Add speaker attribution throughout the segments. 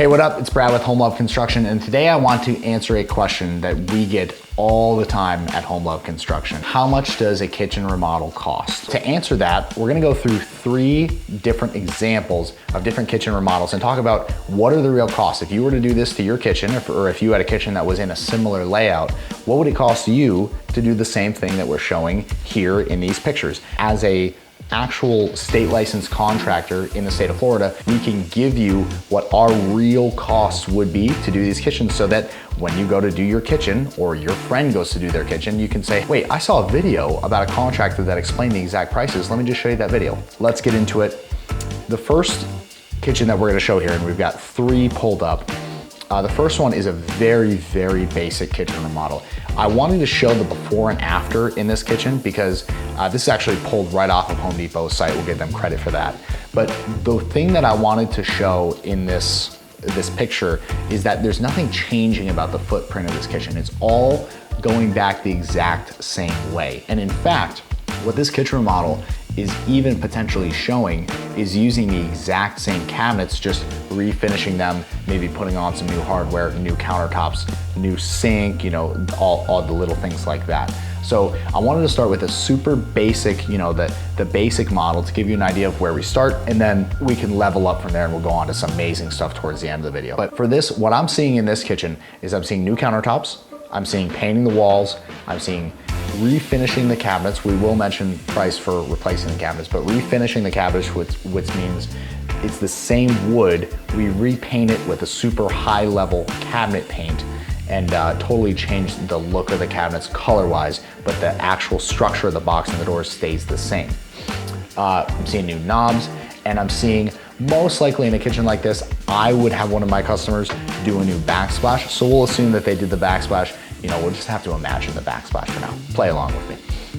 Speaker 1: Hey, what up? It's Brad with Home Love Construction, and today I want to answer a question that we get all the time at Home Love Construction. How much does a kitchen remodel cost? To answer that, we're gonna go through 3 different examples of different kitchen remodels and talk about what are the real costs. If you were to do this to your kitchen, or if you had a kitchen that was in a similar layout, what would it cost you to do the same thing that we're showing here in these pictures? As a actual state licensed contractor in the state of Florida, we can give you what our real costs would be to do these kitchens, so that when you go to do your kitchen or your friend goes to do their kitchen, you can say, wait, I saw a video about a contractor that explained the exact prices. Let me just show you that video. Let's get into it. The first kitchen that we're gonna show here, and we've got 3 pulled up. The first one is a very, very basic kitchen remodel. I wanted to show the before and after in this kitchen because this is actually pulled right off of Home Depot's site. We'll give them credit for that. But the thing that I wanted to show in this picture is that there's nothing changing about the footprint of this kitchen. It's all going back the exact same way. And in fact, what this kitchen remodel is even potentially showing is using the exact same cabinets, just refinishing them, maybe putting on some new hardware, new countertops, new sink, you know, all the little things like that. So I wanted to start with a super basic, you know, the basic model to give you an idea of where we start, and then we can level up from there and we'll go on to some amazing stuff towards the end of the video. But for this, what I'm seeing in this kitchen is I'm seeing new countertops, I'm seeing painting the walls, I'm seeing refinishing the cabinets. We will mention price for replacing the cabinets, but refinishing the cabinets, which means it's the same wood. We repaint it with a super high level cabinet paint and totally change the look of the cabinets color-wise, but the actual structure of the box and the doors stays the same. I'm seeing new knobs, and I'm seeing, most likely in a kitchen like this, I would have one of my customers do a new backsplash. So we'll assume that they did the backsplash. You know, we'll just have to imagine the backsplash for now. Play along with me.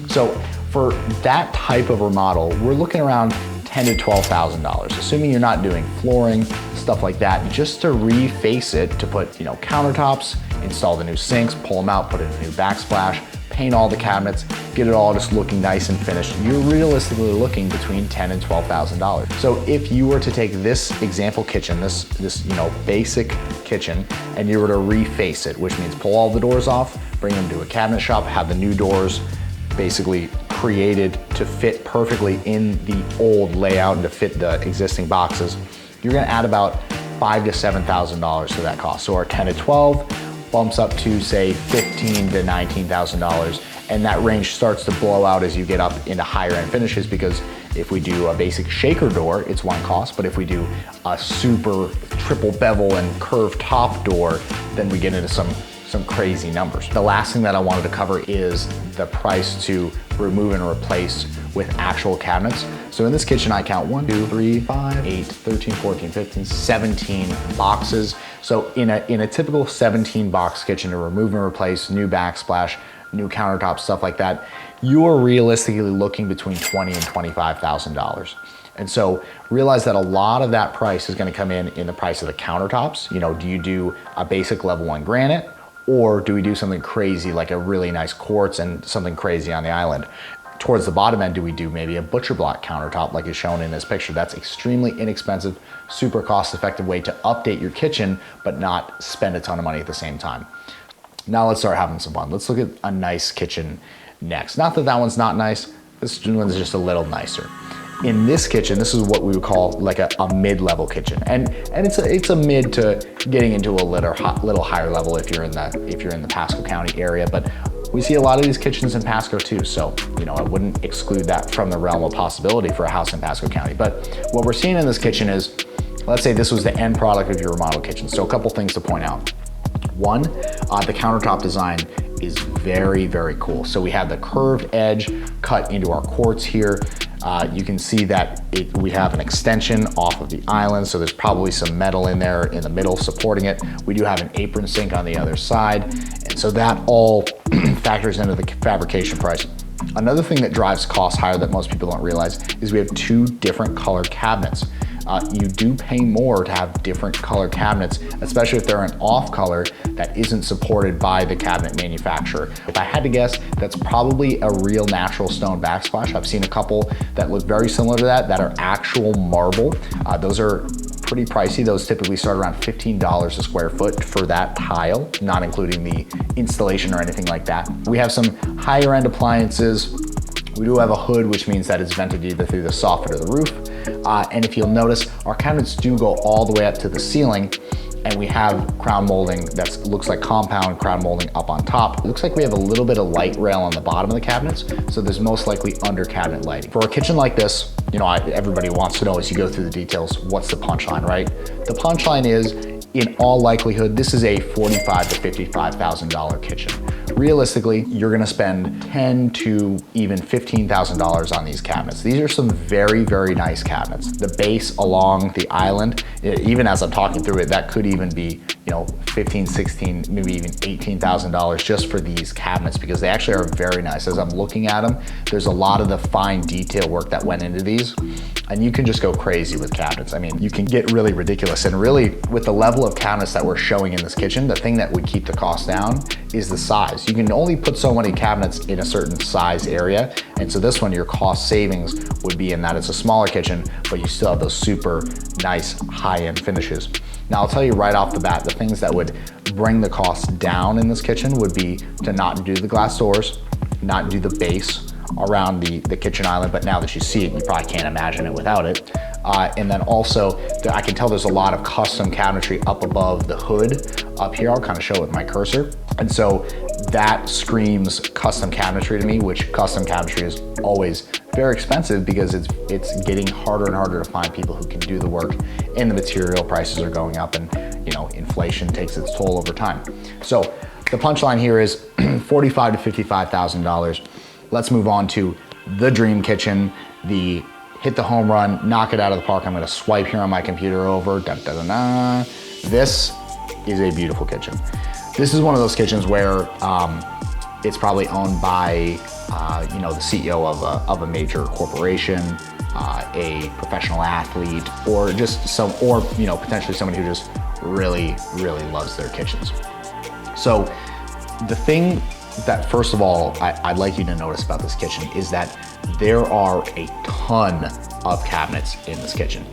Speaker 1: So for that type of remodel, we're looking around $10,000 to $12,000, assuming you're not doing flooring, stuff like that, just to reface it, to put, you know, countertops, install the new sinks, pull them out, put in a new backsplash, paint all the cabinets, get it all just looking nice and finished. You're realistically looking between $10,000 and $12,000. So if you were to take this example kitchen, this you know, basic kitchen, and you were to reface it, which means pull all the doors off, bring them to a cabinet shop, have the new doors basically created to fit perfectly in the old layout and to fit the existing boxes, you're gonna add about $5,000 to $7,000 to that cost. So our 10 to 12 bumps up to say $15,000 to $19,000, and that range starts to blow out as you get up into higher end finishes, because if we do a basic shaker door, it's one cost, but if we do a super triple bevel and curved top door, then we get into some crazy numbers. The last thing that I wanted to cover is the price to remove and replace with actual cabinets. So in this kitchen, I count 1, 2, 3, 5, 8, 13, 14, 15, 17 boxes. So in a typical 17 box kitchen, to remove and replace, new backsplash, new countertops, stuff like that, you are realistically looking between $20,000 and $25,000. And so realize that a lot of that price is gonna come in the price of the countertops. You know, do you do a basic level 1 granite, or do we do something crazy like a really nice quartz and something crazy on the island? Towards the bottom end, do we do maybe a butcher block countertop like is shown in this picture? That's extremely inexpensive, super cost-effective way to update your kitchen, but not spend a ton of money at the same time. Now let's start having some fun. Let's look at a nice kitchen next. Not that that one's not nice, this one's just a little nicer. In this kitchen, this is what we would call like a mid-level kitchen, and it's a mid to getting into a little higher level if you're in the Pasco County area, but we see a lot of these kitchens in Pasco too, so you know, I wouldn't exclude that from the realm of possibility for a house in Pasco County. But what we're seeing in this kitchen is, let's say this was the end product of your remodel kitchen. So a couple things to point out. One, the countertop design is very, very cool. So we have the curved edge cut into our quartz here. You can see that we have an extension off of the island, so there's probably some metal in there in the middle supporting it. We do have an apron sink on the other side, and so that all factors into the fabrication price. Another thing that drives costs higher that most people don't realize is we have 2 different color cabinets. You do pay more to have different color cabinets, especially if they're an off color that isn't supported by the cabinet manufacturer. If I had to guess, that's probably a real natural stone backsplash. I've seen a couple that look very similar to that are actual marble. Those are pretty pricey. Those typically start around $15 a square foot for that tile, not including the installation or anything like that. We have some higher end appliances. We do have a hood, which means that it's vented either through the soffit or the roof. And if you'll notice, our cabinets do go all the way up to the ceiling, and we have crown molding that looks like compound crown molding up on top. It looks like we have a little bit of light rail on the bottom of the cabinets, so there's most likely under cabinet lighting. For a kitchen like this, you know, everybody wants to know as you go through the details, what's the punchline, right? The punchline is, in all likelihood, this is a $45,000 to $55,000 kitchen. Realistically, you're gonna spend $10,000 to even $15,000 on these cabinets. These are some very, very nice cabinets. The base along the island, even as I'm talking through it, that could even be, you know, $15,000, $16,000, maybe even $18,000 just for these cabinets, because they actually are very nice. As I'm looking at them, there's a lot of the fine detail work that went into these, and you can just go crazy with cabinets. I mean, you can get really ridiculous, and really with the level of cabinets that we're showing in this kitchen, the thing that would keep the cost down is the size. You can only put so many cabinets in a certain size area, and so this one, your cost savings would be in that it's a smaller kitchen, but you still have those super nice high-end finishes. Now, I'll tell you right off the bat, the things that would bring the cost down in this kitchen would be to not do the glass doors, not do the base around the kitchen island, but now that you see it, you probably can't imagine it without it. And then also, I can tell there's a lot of custom cabinetry up above the hood up here. I'll kind of show it with my cursor. And so that screams custom cabinetry to me, which custom cabinetry is always very expensive because it's getting harder and harder to find people who can do the work, and the material prices are going up, and you know, inflation takes its toll over time. So the punchline here is $45,000 to $55,000. Let's move on to the dream kitchen, the hit the home run, knock it out of the park. I'm gonna swipe here on my computer over, da, da, da, da. This is a beautiful kitchen. This is one of those kitchens where it's probably owned by you know, the CEO of a major corporation, a professional athlete, or just you know, potentially somebody who just really, really loves their kitchens. So the thing that, first of all, I'd like you to notice about this kitchen is that there are a ton of cabinets in this kitchen.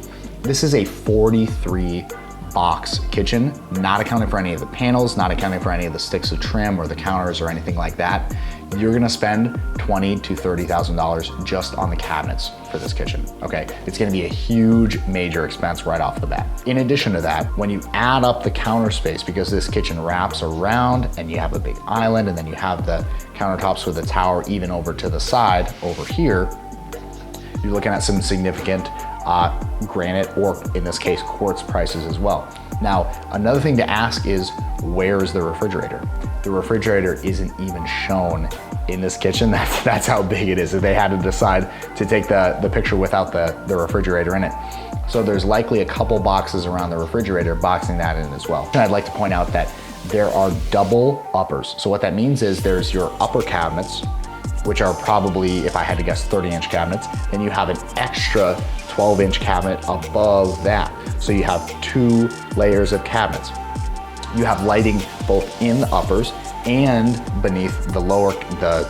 Speaker 1: This is a 43 box kitchen, not accounting for any of the panels, not accounting for any of the sticks of trim or the counters or anything like that. You're gonna spend $20,000 to $30,000 just on the cabinets for this kitchen, okay? It's gonna be a huge, major expense right off the bat. In addition to that, when you add up the counter space, because this kitchen wraps around and you have a big island, and then you have the countertops with the tower even over to the side over here, you're looking at some significant granite, or in this case, quartz prices as well. Now, another thing to ask is, where is the refrigerator? The refrigerator isn't even shown in this kitchen. That's how big it is. They had to decide to take the picture without the refrigerator in it. So there's likely a couple boxes around the refrigerator boxing that in as well. And I'd like to point out that there are double uppers. So what that means is there's your upper cabinets, which are probably, if I had to guess, 30-inch cabinets. Then you have an extra 12-inch cabinet above that. So you have 2 layers of cabinets. You have lighting both in the uppers and beneath the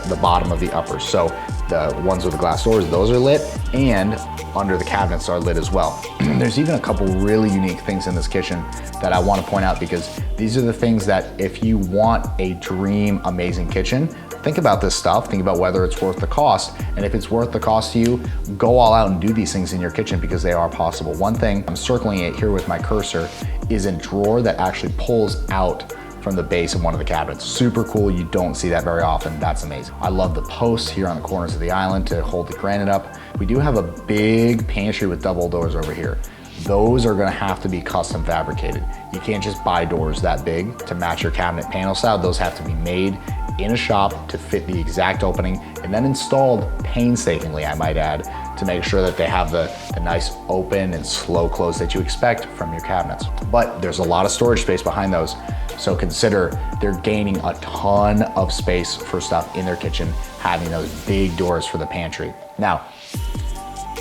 Speaker 1: the bottom of the uppers. So the ones with the glass doors, those are lit, and under the cabinets are lit as well. There's even a couple really unique things in this kitchen that I want to point out, because these are the things that if you want a dream amazing kitchen, think about this stuff, think about whether it's worth the cost, and if it's worth the cost to you, go all out and do these things in your kitchen, because they are possible. One thing, I'm circling it here with my cursor, is a drawer that actually pulls out from the base of one of the cabinets. Super cool, you don't see that very often, that's amazing. I love the posts here on the corners of the island to hold the granite up. We do have a big pantry with double doors over here. Those are gonna have to be custom fabricated. You can't just buy doors that big to match your cabinet panel style. Those have to be made in a shop to fit the exact opening, and then installed painstakingly, I might add, to make sure that they have the nice open and slow close that you expect from your cabinets. But there's a lot of storage space behind those, so consider they're gaining a ton of space for stuff in their kitchen, having those big doors for the pantry. Now,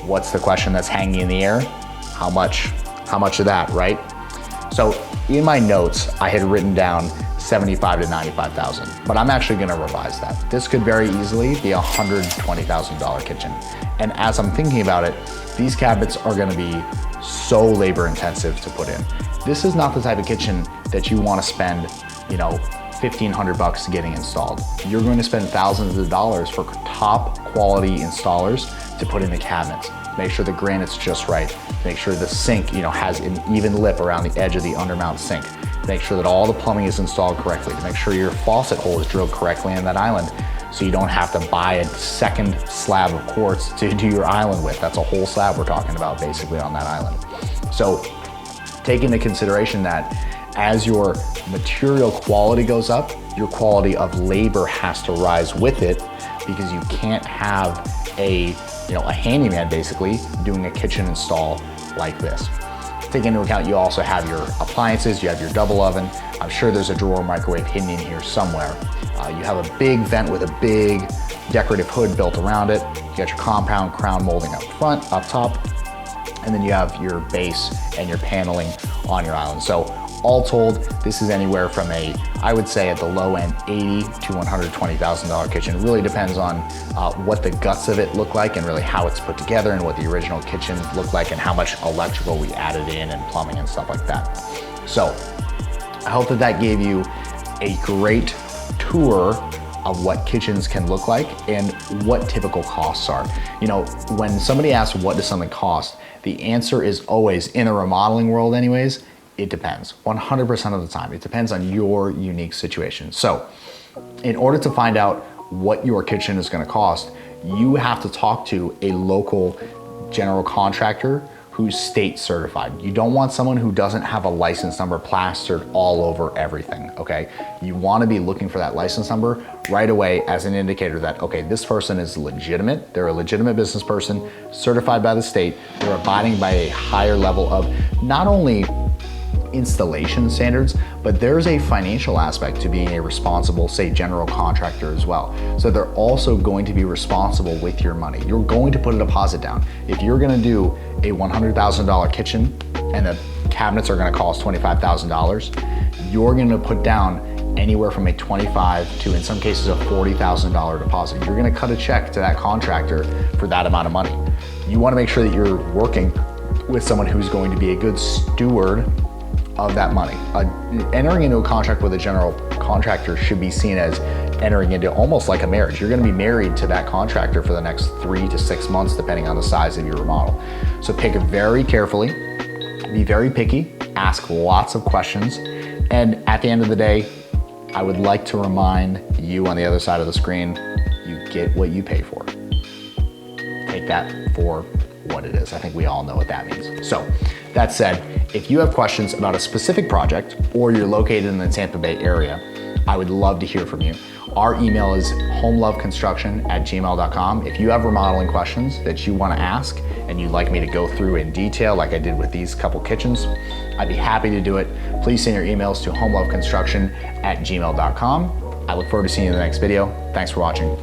Speaker 1: what's the question that's hanging in the air? How much of that, right? So in my notes, I had written down $75,000 to $95,000, but I'm actually gonna revise that. This could very easily be a $120,000 kitchen. And as I'm thinking about it, these cabinets are gonna be so labor intensive to put in. This is not the type of kitchen that you want to spend, you know, $1,500 getting installed. You're going to spend thousands of dollars for top quality installers to put in the cabinets. Make sure the granite's just right. Make sure the sink, you know, has an even lip around the edge of the undermount sink. Make sure that all the plumbing is installed correctly. To make sure your faucet hole is drilled correctly in that island, so you don't have to buy a second slab of quartz to do your island with. That's a whole slab we're talking about basically on that island. So take into consideration that as your material quality goes up, your quality of labor has to rise with it, because you can't have a handyman basically doing a kitchen install like this. Take into account you also have your appliances, you have your double oven. I'm sure there's a drawer microwave hidden in here somewhere. You have a big vent with a big decorative hood built around it. You got your compound crown molding up front, up top, and then you have your base and your paneling on your island. So all told, this is anywhere from I would say at the low end, $80,000 to $120,000 kitchen. It really depends on what the guts of it look like and really how it's put together and what the original kitchen looked like and how much electrical we added in and plumbing and stuff like that. So I hope that gave you a great tour of what kitchens can look like and what typical costs are. You know, when somebody asks what does something cost, the answer is always, in the remodeling world anyways, it depends. 100% of the time, it depends on your unique situation. So in order to find out what your kitchen is gonna cost, you have to talk to a local general contractor who's state certified. You don't want someone who doesn't have a license number plastered all over everything, okay? You wanna be looking for that license number right away as an indicator that, okay, this person is legitimate, they're a legitimate business person, certified by the state, they're abiding by a higher level of not only installation standards, but there's a financial aspect to being a responsible, say, general contractor as well. So they're also going to be responsible with your money. You're going to put a deposit down. If you're gonna do a $100,000 kitchen and the cabinets are gonna cost $25,000, you're gonna put down anywhere from a $25,000 to, in some cases, a $40,000 deposit. You're gonna cut a check to that contractor for that amount of money. You wanna make sure that you're working with someone who's going to be a good steward of that money. Entering into a contract with a general contractor should be seen as entering into almost like a marriage. You're gonna be married to that contractor for the next 3 to 6 months, depending on the size of your remodel. So pick it very carefully, be very picky, ask lots of questions, and at the end of the day, I would like to remind you on the other side of the screen, you get what you pay for. Take that for what it is. I think we all know what that means. So that said, if you have questions about a specific project or you're located in the Tampa Bay area, I would love to hear from you. Our email is homeloveconstruction@gmail.com. If you have remodeling questions that you want to ask and you'd like me to go through in detail like I did with these couple kitchens, I'd be happy to do it. Please send your emails to homeloveconstruction@gmail.com. I look forward to seeing you in the next video. Thanks for watching.